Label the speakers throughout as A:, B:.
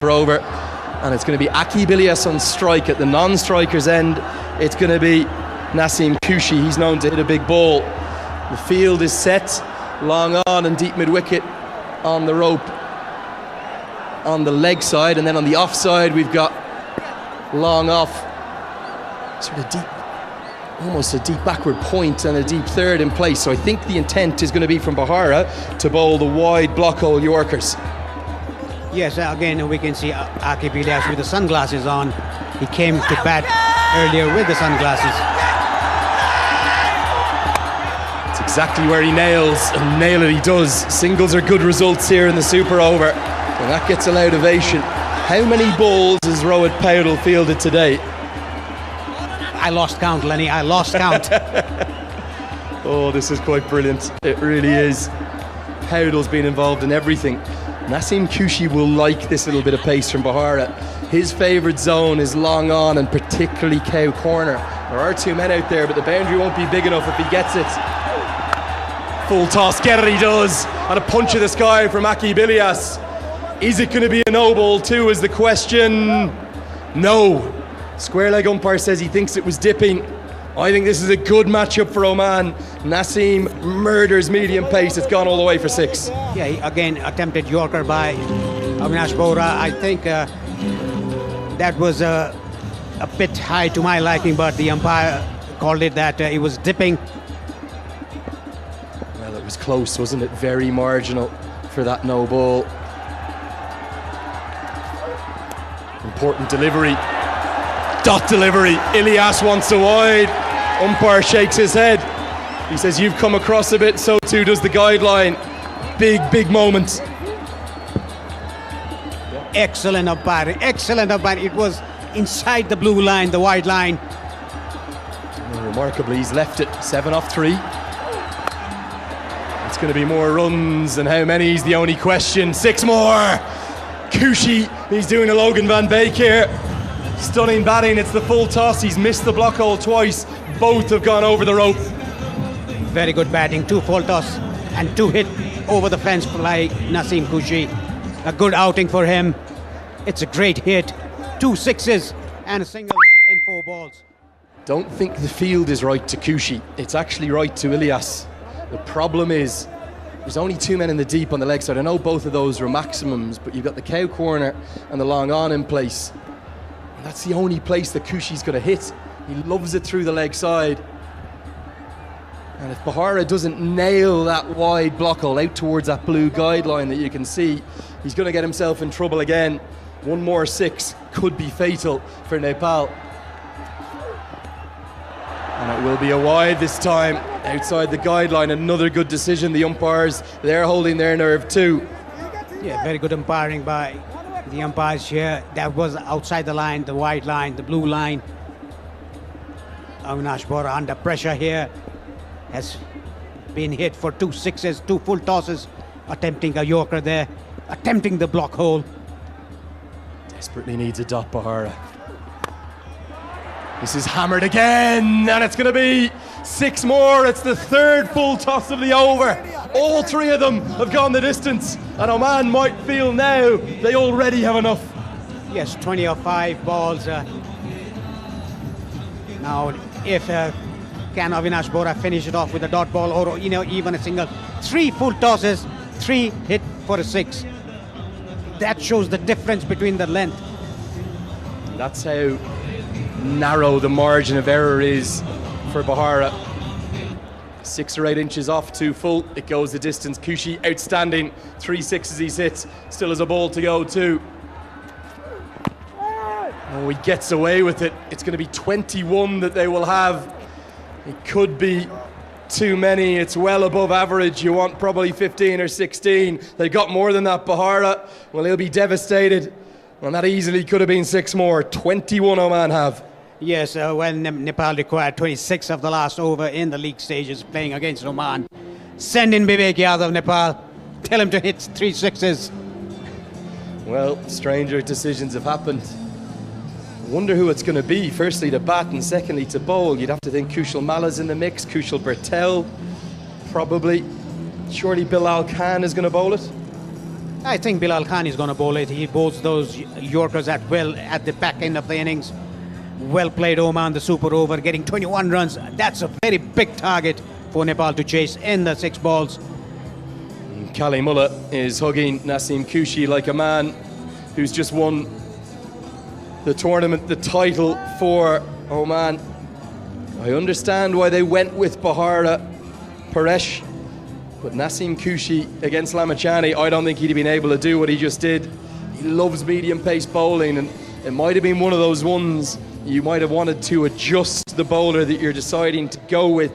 A: over, and it's going to be Aki Bilias on strike. At the non-striker's end, it's going to be Nasim Kouchi. He's known to hit a big ball. The field is set, long on and deep mid-wicket on the rope on the leg side, and then on the offside we've got long off, sort of deep, almost a deep backward point and a deep third in place. So I think the intent is going to be from Bahara to bowl the wide block hole Yorkers.
B: Yes, again we can see Aki Bilias with the sunglasses on. He came to bat earlier with the sunglasses.
A: It's exactly where he nails, and nail it he does. Singles are good results here in the super over, and that gets a loud ovation. How many balls has Rohit Paudel fielded today?
B: I lost count, Lenny, I lost count.
A: Oh, this is quite brilliant. It really is. Paudel's been involved in everything. Nasim Kouchi will like this little bit of pace from Bahara. His favourite zone is long on, and particularly cow corner. There are two men out there, but the boundary won't be big enough if he gets it. Full toss, get it he does, and a punch of the sky from Aki Bilias. Is it going to be a no ball too is the question. No. Square leg umpire says he thinks it was dipping. I think this is a good matchup for Oman. Nasim murders medium pace. It's gone all the way for 6.
B: Yeah, he again attempted Yorker by Avinash Bohra. I think that was a bit high to my liking, but the umpire called it that it was dipping.
A: Well, it was close, wasn't it? Very marginal for that no ball. Important delivery. Dot delivery. Ilyas wants a wide. Umpire shakes his head. He says, you've come across a bit, so too does the guideline. Big moment.
B: Excellent umpiring, excellent umpiring. It was inside the blue line, the white line.
A: Well, remarkably, he's left it 7 off 3. It's going to be more runs, and how many is the only question. 6 more. Kouchi, he's doing a Logan Van Beek here. Stunning batting, it's the full toss. He's missed the block hole twice. Both have gone over the rope.
B: Very good batting, 2 full toss and 2 hit over the fence by Nasim Kouchi. A good outing for him. It's a great hit. 2 sixes and a single in 4 balls.
A: Don't think the field is right to Kouchi. It's actually right to Ilyas. The problem is there's only 2 men in the deep on the leg side. I know both of those were maximums, but you've got the cow corner and the long on in place. And that's the only place that Kouchi's going to hit. He loves it through the leg side. And if Bahara doesn't nail that wide block hole out towards that blue guideline that you can see, he's going to get himself in trouble again. 1 more 6 could be fatal for Nepal. And it will be a wide this time, outside the guideline. Another good decision. The umpires, they're holding their nerve too.
B: Yeah, very good umpiring by the umpires here. That was outside the line, the white line, the blue line. Avinash Bohra under pressure here has been hit for 2 sixes, 2 full tosses, attempting a Yorker there, attempting the block hole.
A: Desperately needs a dot, Bahara. This is hammered again, and it's going to be 6 more. It's the 3rd full toss of the over. All 3 of them have gone the distance, and Oman might feel now they already have enough.
B: Yes, 20 or 5 balls. Now, if can Avinash Bohra finish it off with a dot ball or even a single? 3 full tosses, 3 hit for a 6. That shows the difference between the length.
A: That's how narrow the margin of error is for Bahara. 6 or 8 inches off 2 full, it goes the distance. Kouchi outstanding, 3 sixes he's hit, still has a ball to go too. Oh, he gets away with it. It's going to be 21 that they will have. It could be too many. It's well above average. You want probably 15 or 16. They got more than that, Bahara. Well, he'll be devastated. And that easily could have been 6 more. 21 Oman have.
B: Yes, well, Nepal required 26 of the last over in the league stages playing against Oman. Send in Vivek Yadav, Nepal. Tell him to hit 3 sixes.
A: Well, stranger decisions have happened. Wonder who it's going to be. Firstly to bat and secondly to bowl. You'd have to think Kushal Mala's in the mix. Kushal Bertel, probably. Surely Bilal Khan is going to bowl it.
B: I think Bilal Khan is going to bowl it. He bowls those Yorkers at will at the back end of the innings. Well played, Oman, the super over, getting 21 runs. That's a very big target for Nepal to chase in the 6 balls.
A: Kali Mullah is hugging Naseem Kushi like a man who's just won the tournament, the title for Oman. I understand why they went with Bahara Paresh, but Naseem Kushi against Lamachani, I don't think he'd have been able to do what he just did. He loves medium pace bowling, and it might have been one of those ones you might have wanted to adjust the bowler that you're deciding to go with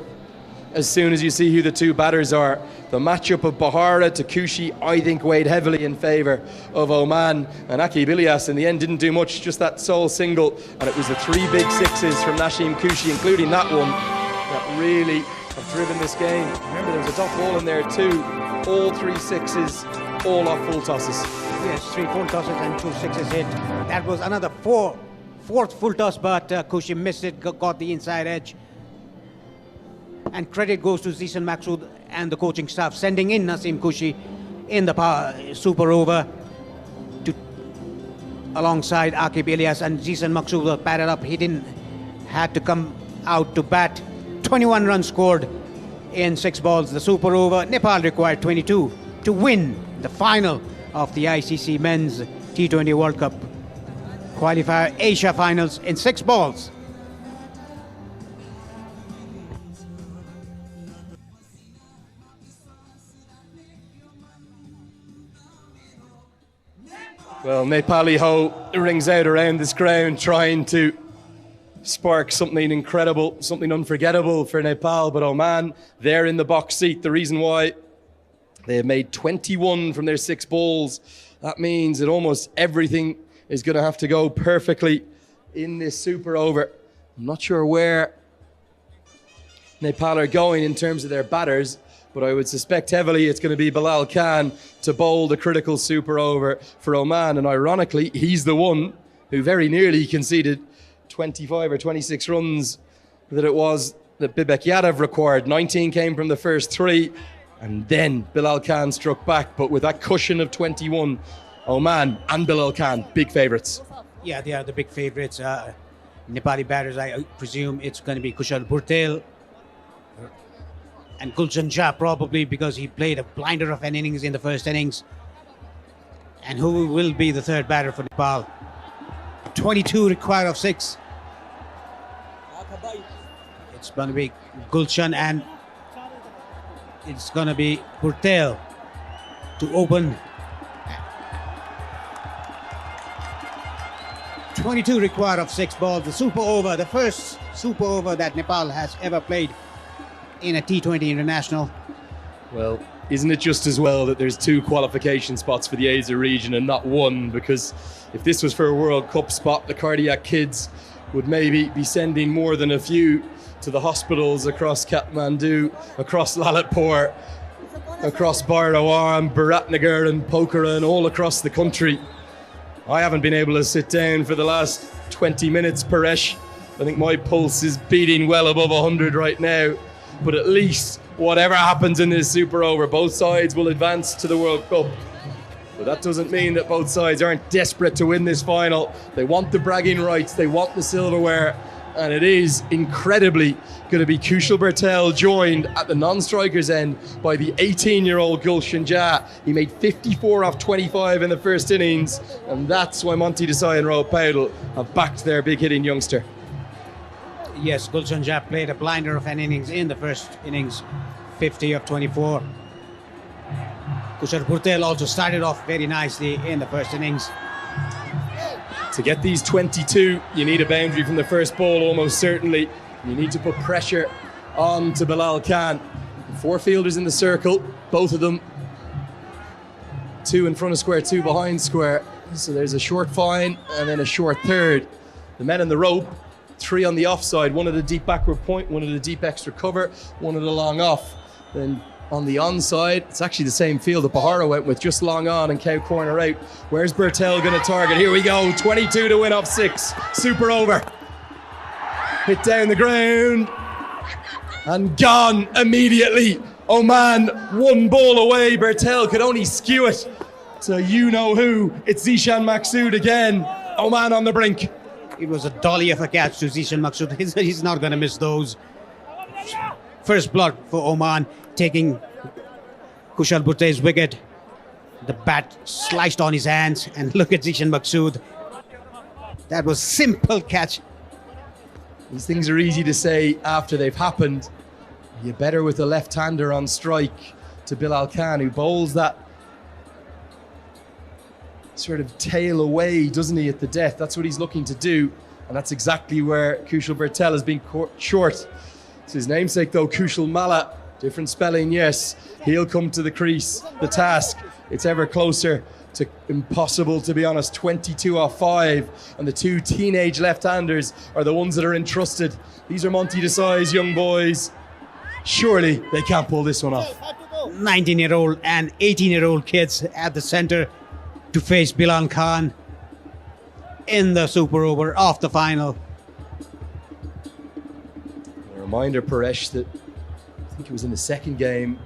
A: as soon as you see who the 2 batters are. The matchup of Bahara to Kushi, I think, weighed heavily in favour of Oman, and Aqib Ilyas in the end didn't do much, just that sole single, and it was the 3 big sixes from Naseem Kushi, including that one, that really have driven this game. Remember, there was a dot ball in there too. All 3 sixes, all off full tosses.
B: Yes, 3 full tosses and 2 sixes hit. That was another fourth full toss, but Kushi missed it, got the inside edge. And credit goes to Zisan Maksud and the coaching staff, sending in Naseem Kushi in the super over alongside Aqib Ilyas, and Zisan Maksud was batted up. He didn't had to come out to bat. 21 runs scored in 6 balls, the super over. Nepal required 22 to win the final of the ICC Men's T20 World Cup Qualifier Asia Finals in 6 balls.
A: Well, Nepali Ho rings out around this ground trying to spark something incredible, something unforgettable for Nepal, but Oman, they're in the box seat. The reason why they have made 21 from their 6 balls, that means that almost everything is going to have to go perfectly in this super over. I'm not sure where Nepal are going in terms of their batters, but I would suspect heavily it's going to be Bilal Khan to bowl the critical super over for Oman, and ironically, he's the one who very nearly conceded 25 or 26 runs that it was that Bibek Yadav required. 19 came from the first 3, and then Bilal Khan struck back, but with that cushion of 21, Oman and Bilal Khan, big favourites.
B: Yeah, they are the big favourites. Nepali batters, I presume it's going to be Kushal Bhurtel and Gulshan Shah, probably because he played a blinder of an innings in the first innings. And who will be the 3rd batter for Nepal? 22 required of 6. It's going to be Gulshan, and it's going to be Bhurtel to open. 22 required of 6 balls. The super over, the first super over that Nepal has ever played in a T20 international.
A: Well, isn't it just as well that there's 2 qualification spots for the Asia region and not 1? Because if this was for a World Cup spot, the cardiac kids would maybe be sending more than a few to the hospitals across Kathmandu, across Lalitpur, across Bardawar, Biratnagar and Pokhara, and all across the country. I haven't been able to sit down for the last 20 minutes, Paresh. I think my pulse is beating well above 100 right now. But at least, whatever happens in this super over, both sides will advance to the World Cup. But that doesn't mean that both sides aren't desperate to win this final. They want the bragging rights, they want the silverware, and it is incredibly going to be Kushal Bhurtel joined at the non-strikers end by the 18-year-old Gulshan Shah. He made 54 off 25 in the first innings, and that's why Monty Desai and Rohit Paudel have backed their big-hitting youngster.
B: Yes, Gulshan Shah played a blinder of an innings in the first innings, 50 of 24. Kushal Bhurtel also started off very nicely in the first innings.
A: To get these 22, you need a boundary from the first ball, almost certainly. You need to put pressure on to Bilal Khan. 4 fielders in the circle, both of them 2 in front of square, 2 behind square. So there's a short fine and then a short third. The men in the rope, 3 on the offside, 1 at a deep backward point, 1 at a deep extra cover, 1 at a long off. Then on the onside, it's actually the same field that Bahara went with, just long on and cow corner out. Where's Bhurtel going to target? Here we go, 22 to win off 6, super over. Hit down the ground and gone immediately. Oman 1 ball away. Bhurtel could only skew it to you-know-who. It's Zishan Maqsood again. Oman on the brink.
B: It was a dolly of a catch to Zishan Maqsood. He's not going to miss those. First blood for Oman, taking Kushal Bhutte's wicket. The bat sliced on his hands, and look at Zishan Maqsood. That was simple catch.
A: These things are easy to say after they've happened. You're better with a left-hander on strike to Bilal Khan, who bowls that sort of tail away, doesn't he, at the death? That's what he's looking to do, and that's exactly where Kushal Bhurtel has been short. It's his namesake, though, Kushal Malla. Different spelling, yes. He'll come to the crease. The task, it's ever closer to impossible, to be honest. 22 off 5, and the two teenage left-handers are the ones that are entrusted. These are Monty Desai's young boys. Surely they can't pull this one off.
B: 19-year-old and 18-year-old kids at the centre to face Bilal Khan in the super over of the final.
A: A reminder, Paresh, that I think it was in the second game,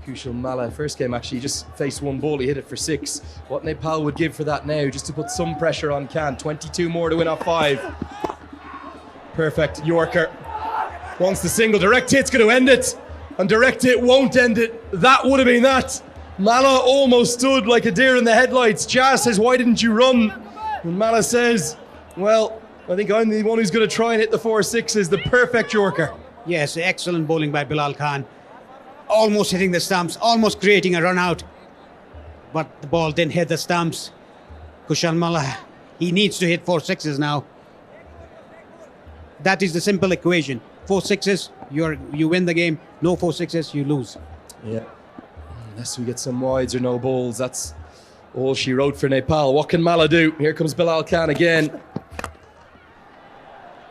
A: Kushal Malla, first game actually, he just faced one ball, he hit it for 6. What Nepal would give for that now, just to put some pressure on Khan. 22 more to win off 5. Perfect, Yorker. Wants the single, direct hit's going to end it, and direct hit won't end it. That would have been that. Malla almost stood like a deer in the headlights. Jas says, why didn't you run? And Malla says, well, I think I'm the one who's going to try and hit the 4-6s. The perfect Yorker.
B: Yes, excellent bowling by Bilal Khan. Almost hitting the stumps, almost creating a run out. But the ball didn't hit the stumps. Kushal Malla, he needs to hit 4-6s now. That is the simple equation. 4-6s, you win the game. No 4-6s, you lose.
A: Yeah. Unless we get some wides or no balls, that's all she wrote for Nepal. What can Malla do? Here comes Bilal Khan again.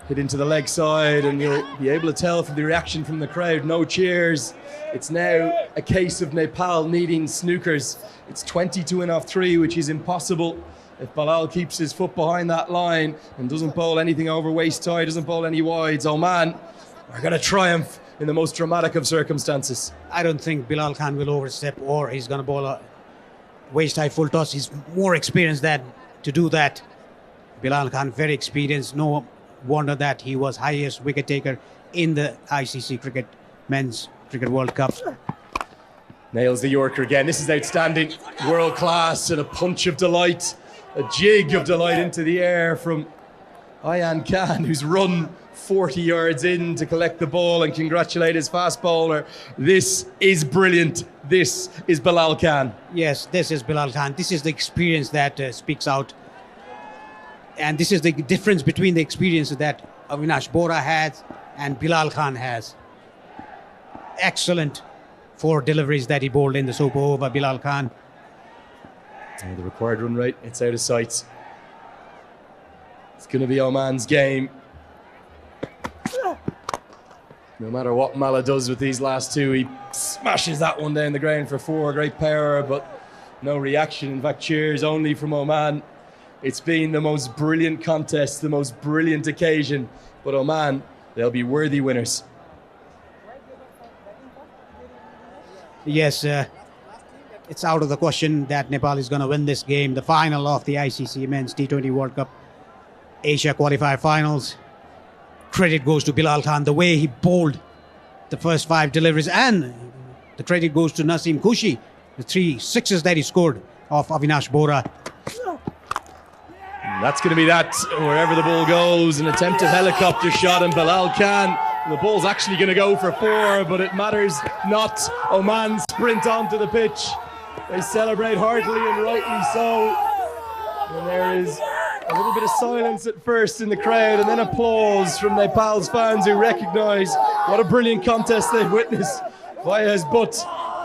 A: Hit into the leg side, and you'll be able to tell from the reaction from the crowd. No cheers. It's now a case of Nepal needing snookers. It's 20 to win off 3, which is impossible if Bilal keeps his foot behind that line and doesn't bowl anything over waist high, doesn't bowl any wides. Oman are going to triumph in the most dramatic of circumstances.
B: I don't think Bilal Khan will overstep, or he's going to bowl a waist high full toss. He's more experienced than to do that. Bilal Khan, very experienced. No wonder that he was highest wicket taker in the ICC Men's Cricket World Cup.
A: Nails the Yorker again. This is outstanding. World class, and a punch of delight. A jig of delight into the air from Ayan Khan, who's run 40 yards in to collect the ball and congratulate his fast bowler. This is brilliant. This is Bilal Khan.
B: Yes, this is Bilal Khan. This is the experience that speaks out. And this is the difference between the experience that Avinash Bora has and Bilal Khan has. Excellent 4 deliveries that he bowled in the super over, Bilal Khan.
A: The required run rate, it's out of sight. It's going to be Oman's game. No matter what Malla does with these last 2, he smashes that one down the ground for 4. Great power, but no reaction. In fact, cheers only from Oman. It's been the most brilliant contest, the most brilliant occasion. But Oman, they'll be worthy winners.
B: Yes, it's out of the question that Nepal is going to win this game. The final of the ICC Men's T20 World Cup Asia Qualifier Finals. Credit goes to Bilal Khan, the way he bowled the first 5 deliveries, and the credit goes to Naseem Khushi, the 3 6s that he scored off Avinash Bora.
A: That's going to be that, wherever the ball goes. An attempted helicopter shot, and Bilal Khan, the ball's actually going to go for 4, but it matters not. Oman sprint onto the pitch. They celebrate heartily, and rightly so. And there is a little bit of silence at first in the crowd, and then applause from Nepal's fans who recognise what a brilliant contest they've witnessed. Vaya's butt,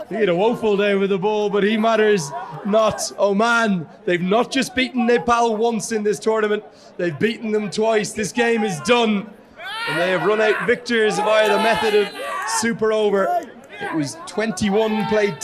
A: he had a woeful day with the ball, but he matters not. Oman, they've not just beaten Nepal once in this tournament, they've beaten them twice. This game is done, and they have run out victors via the method of super over. It was 21 played